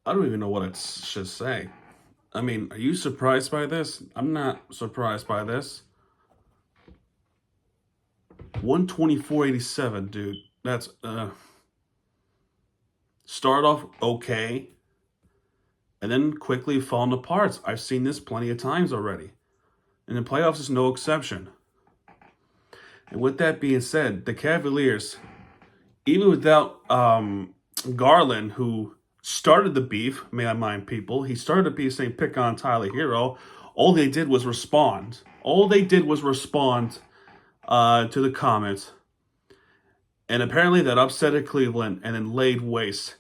I don't even know what I should say. I mean, are you surprised by this? I'm not surprised by this. 124.87, dude. That's start off okay, and then quickly falling apart. I've seen this plenty of times already. And the playoffs is no exception. And with that being said, the Cavaliers, even without Garland, who started the beef, may I mind people, he started the beef saying pick on Tyler Hero. All they did was respond. To the comments. And apparently that upset Cleveland and then laid waste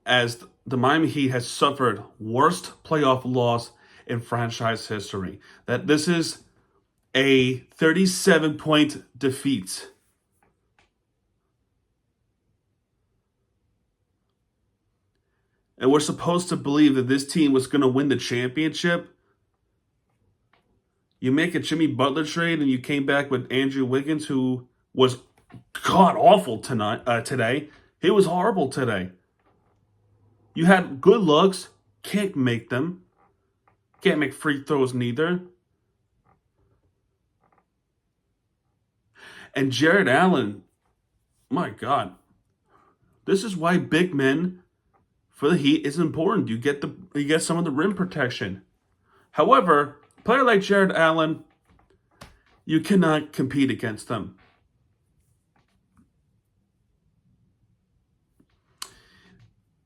as the Miami Heat has suffered worst playoff loss in franchise history. That this is a 37-point defeat. And we're supposed to believe that this team was going to win the championship. You make a Jimmy Butler trade and you came back with Andrew Wiggins, who was god-awful today. He was horrible today. You had good looks, can't make them. Can't make free throws neither. And Jared Allen, my God. This is why big men for the Heat is important. You get some of the rim protection. However, a player like Jared Allen, you cannot compete against them.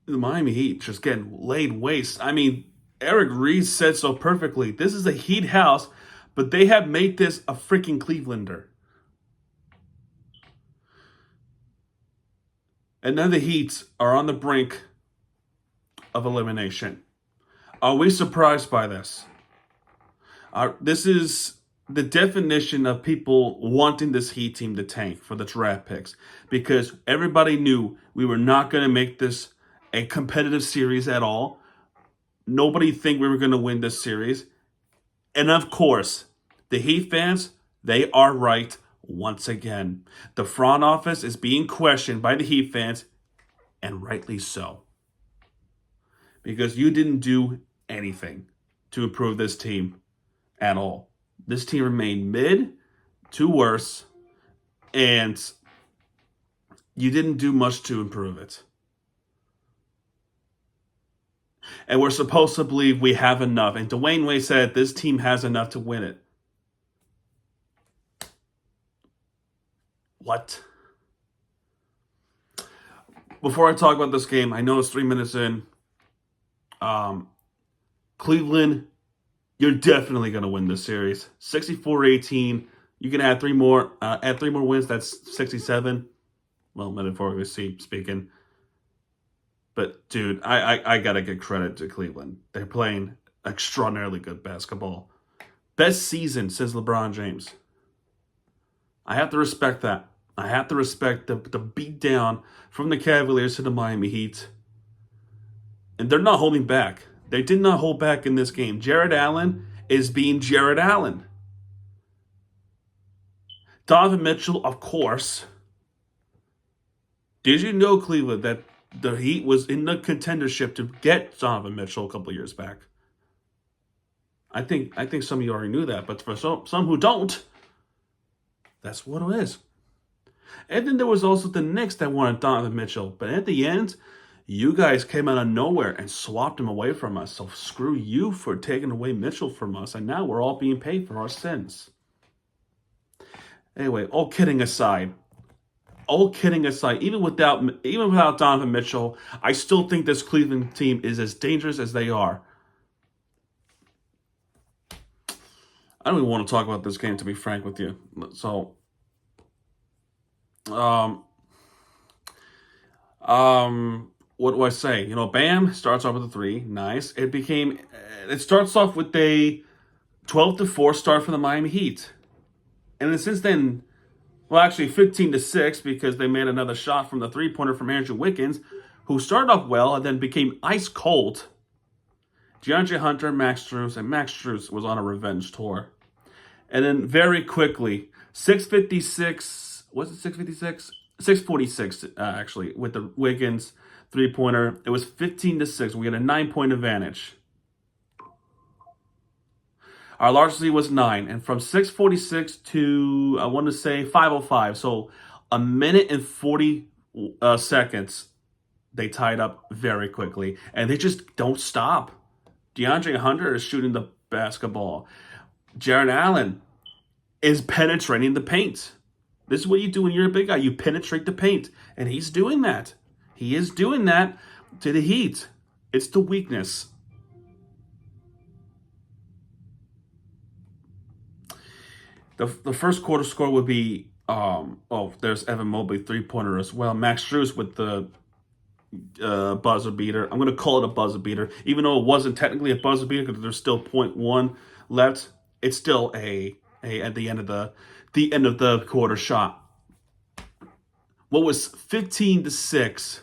The Miami Heat just getting laid waste. I mean, Eric Reese said so perfectly. This is a Heat house, but they have made this a freaking Clevelander. And now the Heat are on the brink of elimination. Are we surprised by this? This is the definition of people wanting this Heat team to tank for the draft picks, because everybody knew we were not going to make this a competitive series at all. Nobody think we were going to win this series. And of course, the Heat fans, they are right once again. The front office is being questioned by the Heat fans, and rightly so. Because you didn't do anything to improve this team at all. This team remained mid to worse, and you didn't do much to improve it. And we're supposed to believe we have enough. And Dwayne Wade said this team has enough to win it. What? Before I talk about this game, I know it's 3 minutes in. Cleveland, you're definitely going to win this series. 64-18. You can add three more wins. That's 67. Well, metaphorically speaking. But, dude, I got to give credit to Cleveland. They're playing extraordinarily good basketball. Best season since LeBron James. I have to respect that. I have to respect the beat down from the Cavaliers to the Miami Heat. And they're not holding back. They did not hold back in this game. Jared Allen is being Jared Allen. Donovan Mitchell, of course. Did you know, Cleveland, that the Heat was in the contendership to get Donovan Mitchell a couple years back? I think some of you already knew that, but for some who don't, that's what it is. And then there was also the Knicks that wanted Donovan Mitchell, but at the end, you guys came out of nowhere and swapped him away from us. So screw you for taking away Mitchell from us, and now we're all being paid for our sins. Anyway, all kidding aside, even without Donovan Mitchell, I still think this Cleveland team is as dangerous as they are. I don't even want to talk about this game, to be frank with you. So, what do I say? You know, Bam starts off with a 3. Nice. It starts off with a 12-4 start for the Miami Heat. And then since then, well, actually 15-6, because they made another shot from the three-pointer from Andrew Wiggins, who started off well and then became ice cold. DeAndre Hunter, Max Strus was on a revenge tour. And then very quickly, 6:56, was it 6:56? 6:46, actually, with the Wiggins, three-pointer. It was 15-6. We had a 9-point advantage. Our largest lead was 9. And from 6:46 to, I want to say, 5:05. So a minute and 40 seconds, they tied up very quickly. And they just don't stop. DeAndre Hunter is shooting the basketball. Jared Allen is penetrating the paint. This is what you do when you're a big guy. You penetrate the paint. And he's doing that. He is doing that to the Heat. It's the weakness. The first quarter score would be, there's Evan Mobley three-pointer as well. Max Strus with the buzzer beater. I'm going to call it a buzzer beater. Even though it wasn't technically a buzzer beater because there's still 0.1 left, it's still a at the end of the quarter shot. What was 15-6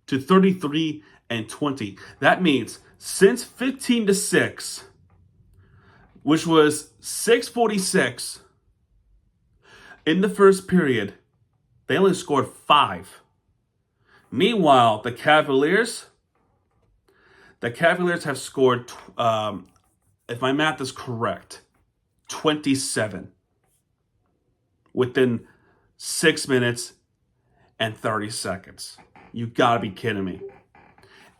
to 33-20. That means since 15-6, which was 6:46 in the first period, they only scored 5. Meanwhile, the Cavaliers have scored, if my math is correct, 27 within 6 minutes and 30 seconds. You gotta be kidding me.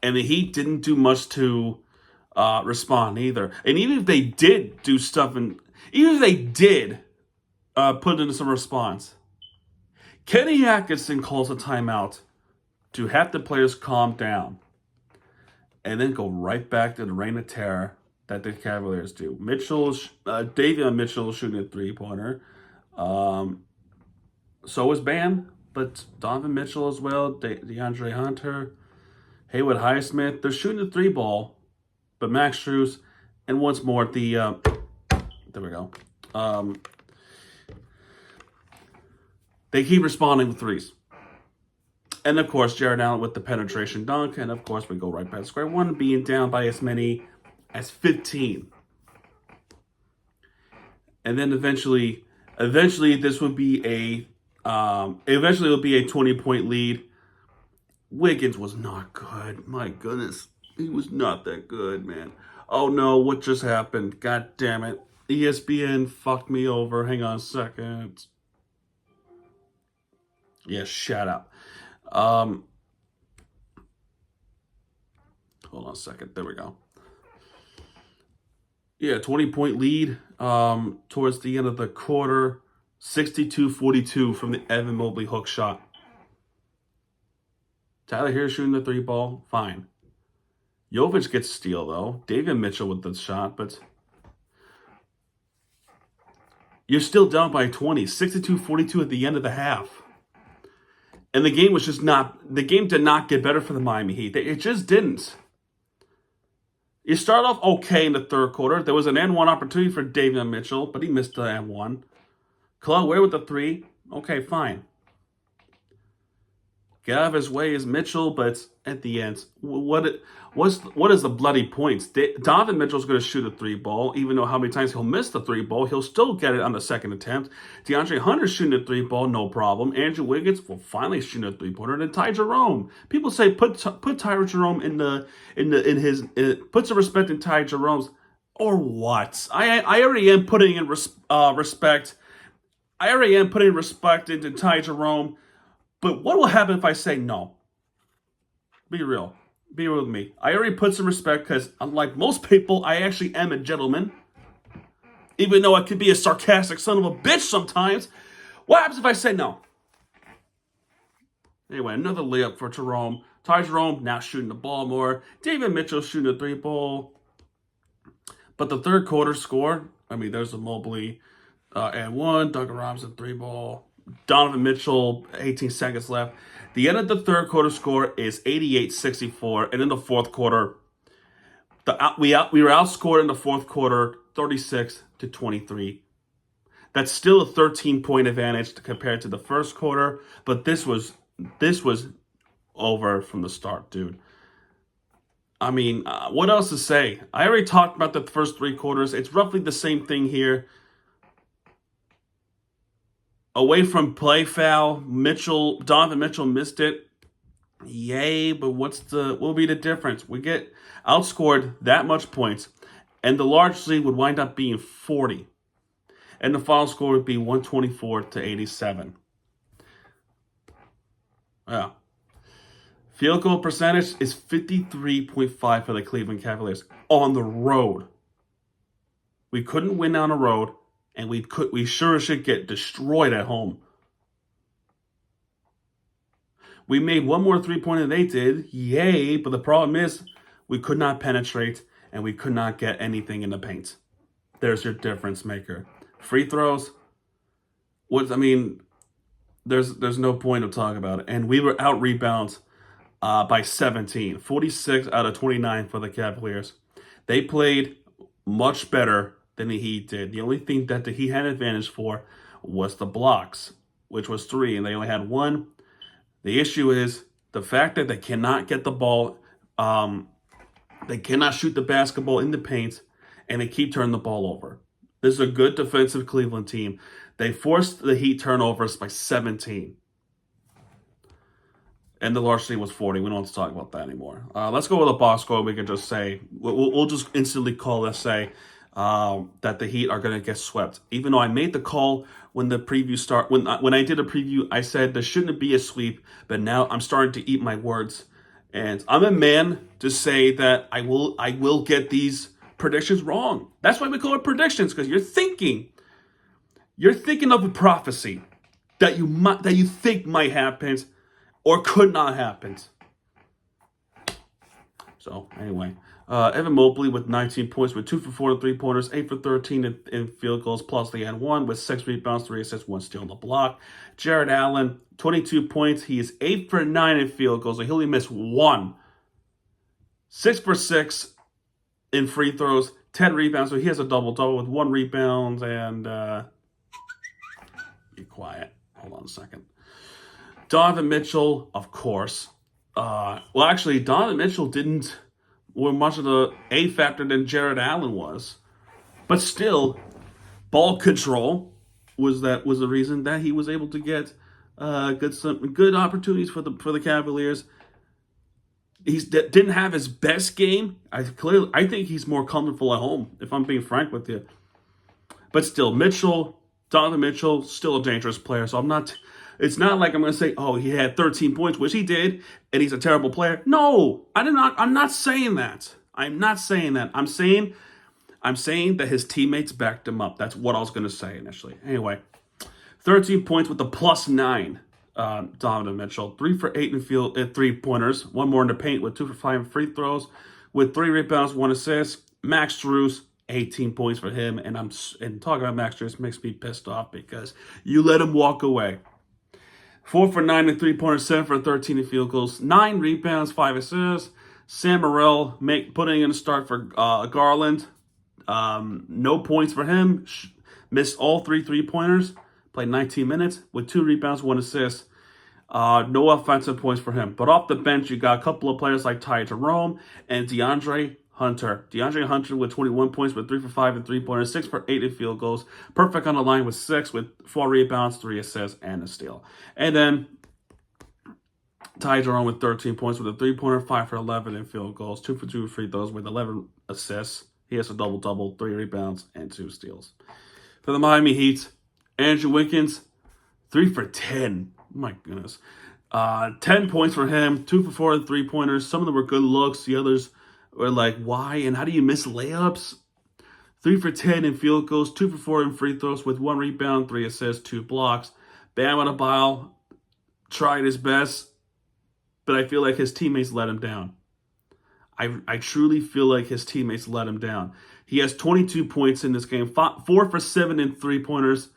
And the Heat didn't do much to respond either. And even if they did do stuff, and even if they did put in some response, Kenny Atkinson calls a timeout to have the players calm down and then go right back to the reign of terror that the Cavaliers do. Davion Mitchell shooting a three-pointer. So is Bam, but Donovan Mitchell as well, DeAndre Hunter, Haywood Highsmith. They're shooting the three ball, but Max Strus, and once more, there we go. They keep responding with threes. And of course, Jared Allen with the penetration dunk. And of course, we go right back to square one, being down by as many as 15. And then eventually this would be a 20-point lead. Wiggins was not good. My goodness. He was not that good, man. Oh no, what just happened? God damn it. ESPN fucked me over. Hang on a second. Yeah, shut up. Hold on a second. There we go. Yeah, 20-point lead towards the end of the quarter. 62-42 from the Evan Mobley hook shot. Tyler Hero shooting the three ball. Fine. Jovic gets steal, though. Davion Mitchell with the shot, but you're still down by 20. 62-42 at the end of the half. And the game did not get better for the Miami Heat. It just didn't. You start off okay in the third quarter. There was an N1 opportunity for Davion Mitchell, but he missed the N1. Khalil Ware with the three. Okay, fine. Get out of his way is Mitchell, but at the end, what is the bloody points? Donovan Mitchell's going to shoot a three ball, even though how many times he'll miss the three ball, he'll still get it on the second attempt. DeAndre Hunter's shooting a three ball, no problem. Andrew Wiggins will finally shoot a three pointer. And Ty Jerome, people say put Ty Jerome put some respect in Ty Jerome's, or what? I already am putting in respect. I already am putting respect into Ty Jerome. But what will happen if I say no? Be real. Be real with me. I already put some respect because, unlike most people, I actually am a gentleman. Even though I could be a sarcastic son of a bitch sometimes. What happens if I say no? Anyway, another layup for Jerome. Ty Jerome now shooting the ball more. Davion Mitchell shooting a three ball. But the third quarter score, there's a Mobley and one. Duncan Robinson three ball. Donovan Mitchell, 18 seconds left. The end of the third quarter score is 88-64. And in the fourth quarter, we were outscored in the fourth quarter 36-23. That's still a 13-point advantage compared to the first quarter. But this was over from the start, dude. What else to say? I already talked about the first three quarters. It's roughly the same thing here. Away from play foul, Donovan Mitchell missed it. Yay, but what will be the difference? We get outscored that much points, and the large lead would wind up being 40. And the final score would be 124 to 87. Yeah. Field goal percentage is 53.5 for the Cleveland Cavaliers on the road. We couldn't win on the road, and we sure should get destroyed at home. We made one more three-pointer than they did. Yay, but the problem is we could not penetrate and we could not get anything in the paint. There's your difference maker. Free throws, there's no point of talking about it. And we were out rebounds by 17. 46 out of 29 for the Cavaliers. They played much better than the Heat did. The only thing that the Heat had advantage for was the blocks, which was 3, and they only had 1. The issue is the fact that they cannot get the ball, they cannot shoot the basketball in the paint, and they keep turning the ball over. This is a good defensive Cleveland team. They forced the Heat turnovers by 17. And the large lead was 40. We don't have to talk about that anymore. Let's go with a box score. We can just say, we'll just instantly call this, say, that the Heat are going to get swept. Even though I made the call when the preview start, when I did a preview, I said there shouldn't be a sweep, but now I'm starting to eat my words. And I'm a man to say that I will get these predictions wrong. That's why we call it predictions, because you're thinking of a prophecy that you think might happen or could not happen. So anyway, Evan Mobley with 19 points with 2 for 4 3-pointers, 8 for 13 in field goals, plus they had 1 with 6 rebounds, 3 assists, 1 steal on the block. Jared Allen, 22 points. He is 8 for 9 in field goals, so he only missed 1. 6 for 6 in free throws, 10 rebounds, so he has a double-double with 1 rebound and... be quiet. Hold on a second. Donovan Mitchell, of course. Actually, Donovan Mitchell didn't were much of the A factor than Jared Allen was. But still, ball control was the reason that he was able to get some good opportunities for the Cavaliers. He didn't have his best game. I think he's more comfortable at home, if I'm being frank with you. But still, Donovan Mitchell, still a dangerous player. So it's not like I'm going to say, oh, he had 13 points, which he did, and he's a terrible player. No, I'm not saying that. I'm not saying that. I'm saying that his teammates backed him up. That's what I was going to say initially. Anyway, 13 points with the +9. Donovan Mitchell, 3 for 8 in field at 3-pointers, 1 more in the paint with 2 for 5 in free throws, with 3 rebounds, 1 assist. Max Strus, 18 points for him, and talking about Max Strus makes me pissed off because you let him walk away. 4 for 9 in 3-pointers, 7 for 13 in field goals, 9 rebounds, 5 assists. Sam Morril putting in a start for Garland. No points for him. Missed all 3 3-pointers. Played 19 minutes with 2 rebounds, 1 assist. No offensive points for him. But off the bench, you got a couple of players like Ty Jerome and DeAndre Hunter. DeAndre Hunter with 21 points with 3 for 5 in 3-pointers, 6 for 8 in field goals. Perfect on the line with 6 with 4 rebounds, 3 assists, and a steal. And then Ty Jerome with 13 points with a 3-pointer, 5 for 11 in field goals, 2 for 2 free throws with 11 assists. He has a double-double, 3 rebounds, and 2 steals. For the Miami Heat, Andrew Wiggins, 3 for 10. My goodness. 10 points for him, 2 for 4 in 3-pointers. Some of them were good looks. The others were like, why? And how do you miss layups? 3 for 10 in field goals, 2 for 4 in free throws with 1 rebound, 3 assists, 2 blocks. Bam Adebayo tried his best, but I feel like his teammates let him down. I truly feel like his teammates let him down. He has 22 points in this game, 4 for 7 in 3-pointers.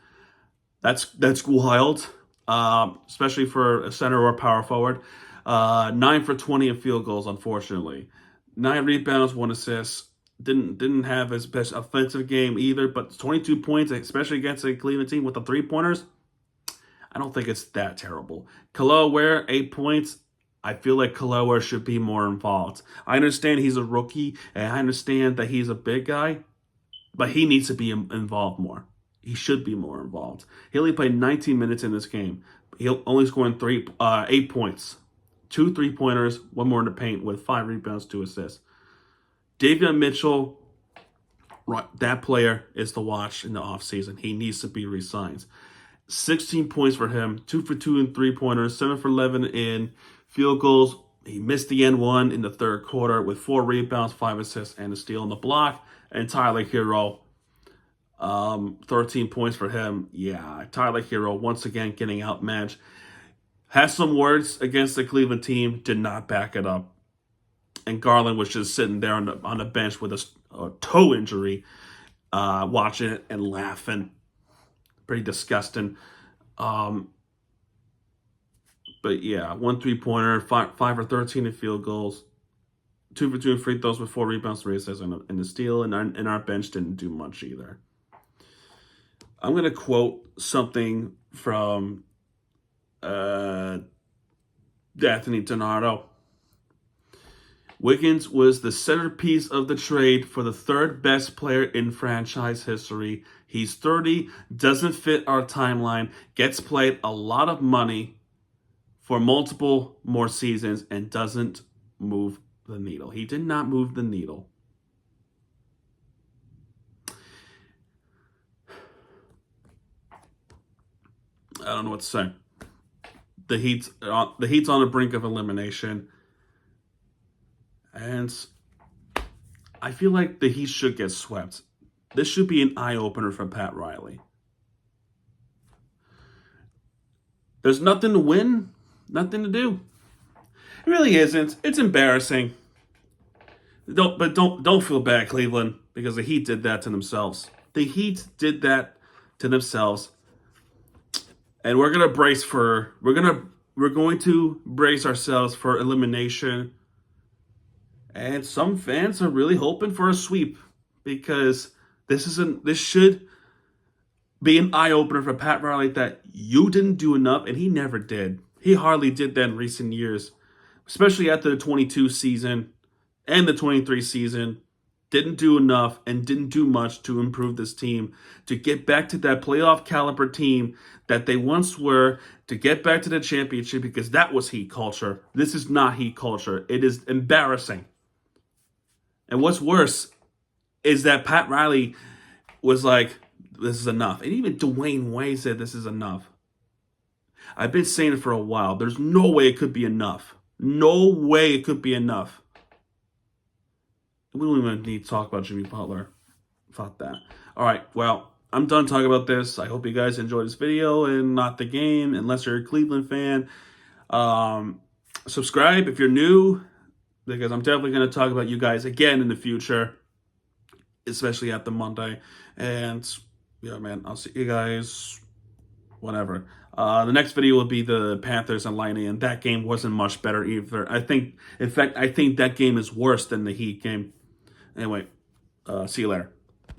That's wild, especially for a center or a power forward. 9 for 20 in field goals, unfortunately. 9 rebounds, 1 assist. Didn't have his best offensive game either, but 22 points, especially against a Cleveland team with the 3-pointers. I don't think it's that terrible. Kelowna Ware, 8 points. I feel like Kelowna should be more involved. I understand he's a rookie, and I understand that he's a big guy, but he needs to be involved more. He should be more involved. He only played 19 minutes in this game. He only scored 8 points. 2 3-pointers, 1 more in the paint with 5 rebounds, 2 assists. Davion Mitchell, right, that player is to watch in the offseason. He needs to be re-signed. 16 points for him, 2 for 2 in 3-pointers, 7 for 11 in field goals. He missed the N1 in the third quarter with 4 rebounds, 5 assists, and a steal on the block. And Tyler Hero, 13 points for him. Yeah, Tyler Hero once again getting outmatched. Has some words against the Cleveland team, did not back it up. And Garland was just sitting there on the bench with a toe injury, watching it and laughing. Pretty disgusting. But yeah, 1 3-pointer, 5 for 13 in field goals, 2 for 2 in free throws with 4 rebounds, 3 assists, and the steal. And our bench didn't do much either. I'm going to quote something from Anthony Donato. Wiggins was the centerpiece of the trade for the 3rd best player in franchise history. He's 30, doesn't fit our timeline, gets played a lot of money for multiple more seasons, and doesn't move the needle. He did not move the needle. I don't know what to say. The Heat's on the brink of elimination. And I feel like the Heat should get swept. This should be an eye-opener for Pat Riley. There's nothing to win, nothing to do. It really isn't. It's embarrassing. Don't feel bad, Cleveland, because the Heat did that to themselves. The Heat did that to themselves. And we're going to brace ourselves for elimination. And some fans are really hoping for a sweep, because this should be an eye-opener for Pat Riley that you didn't do enough, and he never did. He hardly did that in recent years, especially after the 22 season and the 23 season. Didn't do enough and didn't do much to improve this team, to get back to that playoff caliber team that they once were, to get back to the championship, because that was Heat culture. This is not Heat culture. It is embarrassing. And what's worse is that Pat Riley was like, this is enough. And even Dwayne Wade said this is enough. I've been saying it for a while. There's no way it could be enough. No way it could be enough. We don't even need to talk about Jimmy Butler. Fuck that. All right, well, I'm done talking about this. I hope you guys enjoyed this video and not the game, unless you're a Cleveland fan. Subscribe if you're new, because I'm definitely going to talk about you guys again in the future, especially after Monday. And, yeah, man, I'll see you guys whenever. The next video will be the Panthers and Lightning, and that game wasn't much better either. I think that game is worse than the Heat game. Anyway, see you later.